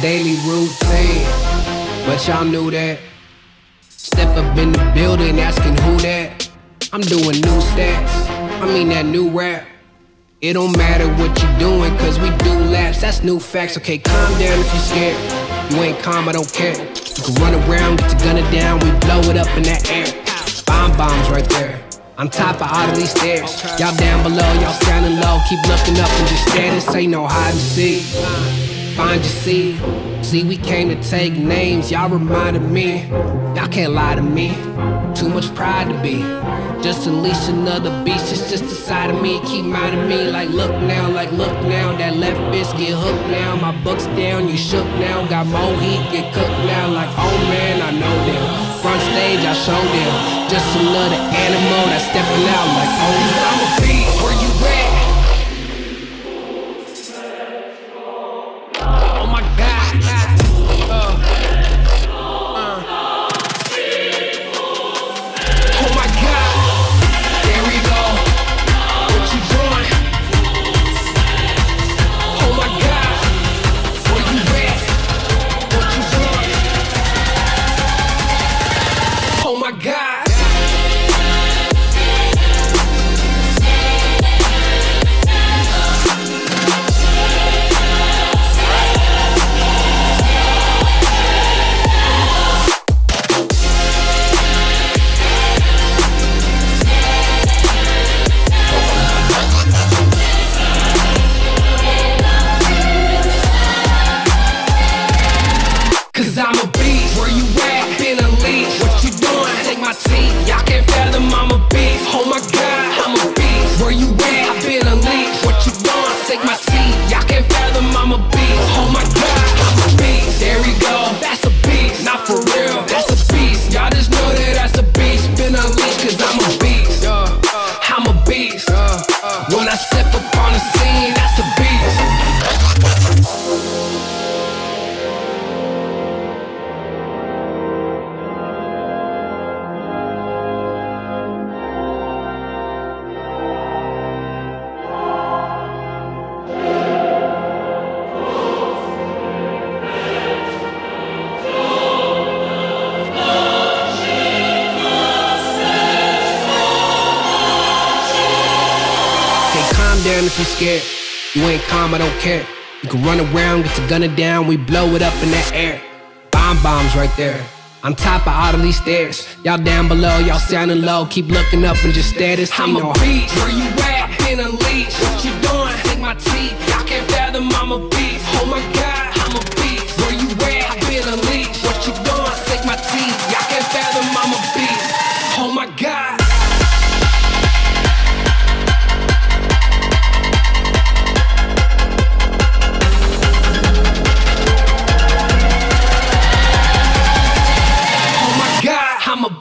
Daily routine, but y'all knew that. Step up in the building asking who that. I'm doing new stats, I mean that new rap. It don't matter what you doing, cause we do laps, that's new facts. Okay, calm down if you scared. You ain't calm, I don't care. You can run around, get your gunner down, we blow it up in that air. Bombs right there, on top of all of these stairs. Y'all down below, y'all standing low, keep looking up and just stare. This ain't no hide and seek. Find your seat. See, we came to take names, y'all reminded me. Y'all can't lie to me. Too much pride to be. Just unleash another beast, it's just a side of me. Keep minding me, like look now, that left fist get hooked now. My buck's down, you shook now. Got more heat, get cooked now. Like, oh man, I know them. Front stage, I show them. Just another animal that's stepping out like, oh, I'm a beast. Where you at? Oh my God. Oh my God. There we go. What you doing? Oh my God. Where you at? What you doing? Oh my God. Cause I'm a beast. Where you at? Been unleashed. What you doing? Take my teeth. Y'all can't fathom I'm a beast. Oh my God, I'm a beast. Where you at? I've been unleashed. What you doing? Take my teeth. Y'all can't fathom I'm a beast. Oh my God, I'm a beast. There we go. That's a beast. Not for real. That's a beast. Y'all just know that that's a beast. Been unleashed cause I'm a beast. I'm a beast. When I step up on the scene, that's a beast. Down if you're scared. You ain't calm, I don't care. You can run around, get your gunner down, we blow it up in that air. Bombs right there, on top of all of these stairs. Y'all down below, y'all sounding low, keep looking up and just stare. This ain't no beast. Where you at? Been unleashed. What you doing? Take my teeth. Y'all can't fathom I'm a beast. Oh my God, I'm a beast. Where you at? Been unleashed. What you doing? Take my teeth. Y'all can't fathom I'm a beast. Oh my God. I'm a